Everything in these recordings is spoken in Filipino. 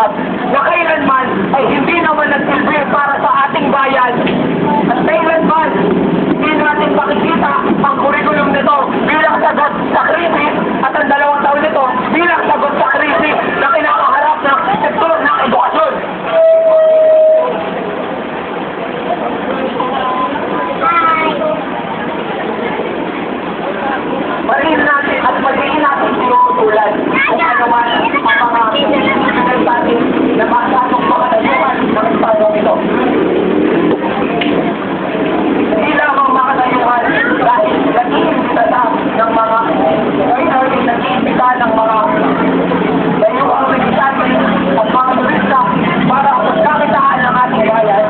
hinaharap na kailanman ay hindi naman nagsilbi para sa ating bayan. At kailanman, hindi natin makikita ang kurikulum nito bilang sagot sa krisis at ang 2 taon nito bilang sagot sa krisis na kinakaharap ng sektor ng edukasyon. Marihin natin at magiging natin sinutulan kung ano man ang mga pinagsasabi natin na masasok mga tayuan ng estadong ito. Hindi lamang mga tayuan dahil nag-iimbita na ng mga ngayon nag-iimbita ng mga tayuang regisante at mga turista para magkakitaan ng ating bayan.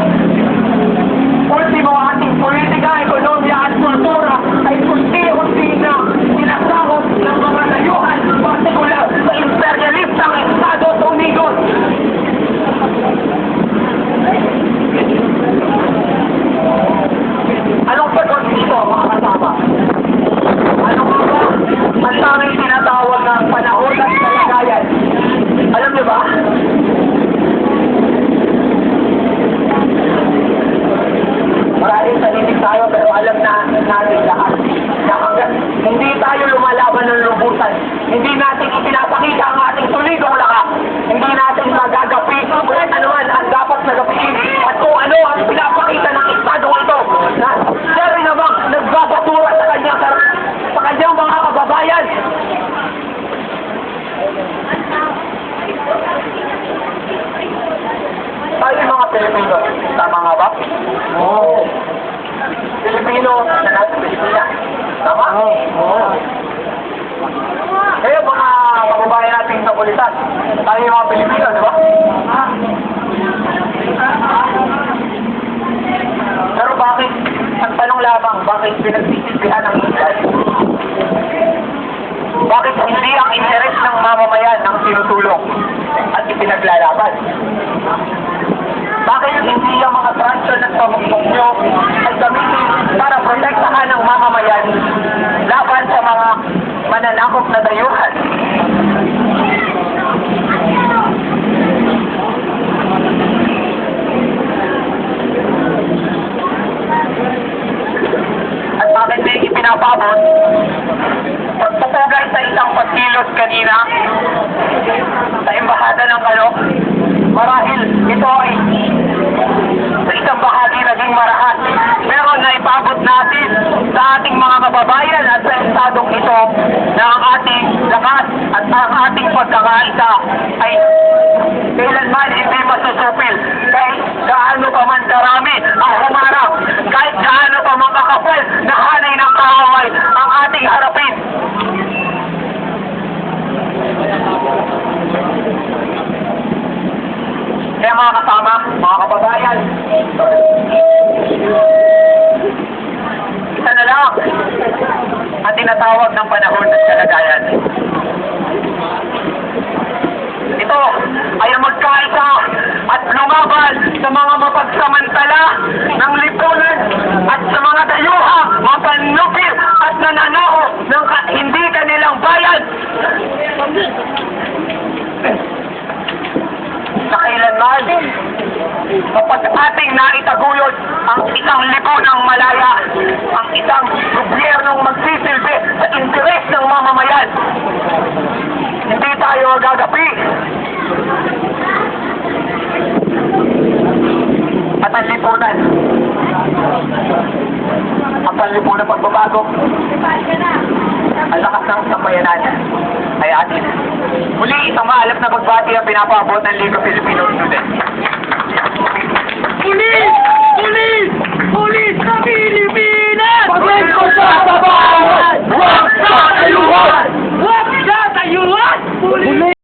Ultimo, ating politika, ekonomiya at kultura ay unti-unti na sinasakop ng mga layuan, partikular sa imperialistang Estados Unidos. Anong sagot dito, mga kasama? Ano nga ba ang tanging tinatawag ng panahon at kalagayan? Alam niyo ba? Maraming salinig tayo pero alam na natin lahat na hanggang hindi tayo lumalaban ng lubusan, hindi natin ipinapakita ang ating solidong lakas, hindi natin magagapi kung ano man ang dapat nagapiin at kung ano ang pinapakita ng estadong ito na siya rin namang nagbabatura sa kanyang mga kababayan. Tayo mga Pilipino, tama nga ba? Oo. Pilipino na nasa Pilipinas. Tama? Oo. Eh, mga kababayan natin sa Pulitan, tayo yung mga Pilipino, di ba? Pero bakit, ang tanong lamang, bakit pinagsisilbihan ng Indian? Bakit hindi ang interes ng mamamayan ang tinutulong at ipinaglalaban? Bakit hindi ang mga transyon at pamumuno ay gamitin para protektahan ng mamamayan laban sa mga mananakop na dayuhan? At bakit hindi ipinapabot pagpupugay sa isang pagkilos kanina sa embahada ng Calooc? Marahil ito ay sa isang bahagi naging marahat. Pero naipabot natin sa ating mga kababayan at sa estadong ito na ang ating lakas at ang ating pagkakaisa ay kailanman hindi masusupil. Kahit gaano pa man karami ang humarap, kahit gaano pa man kakapal na hanay ng kaaway ang ating harapin. Kaya mga kasama, mga kababayan, isa na lang ang tinatawag ng panahon at kalagayan. Ito ay magkaisa at lumaban sa mga mapagsamantala ng lipunan at sa mga dayuhang mapanupil at nananaho ng hindi kanilang bayan. Sa kailanman, kapag ating naitaguyod ang isang lipunang malaya, ang isang gobyernong magsisilbi sa interes ng mamamayan, hindi tayo gagapi. At ang lipunan, ang panlipunan pagbabago, ang lakas ng sambayanan ay atin. Muli, isang maalap na pagbati ang pinapaabot ng Liga Filipino Students. Pulis! Pulis! Pulis!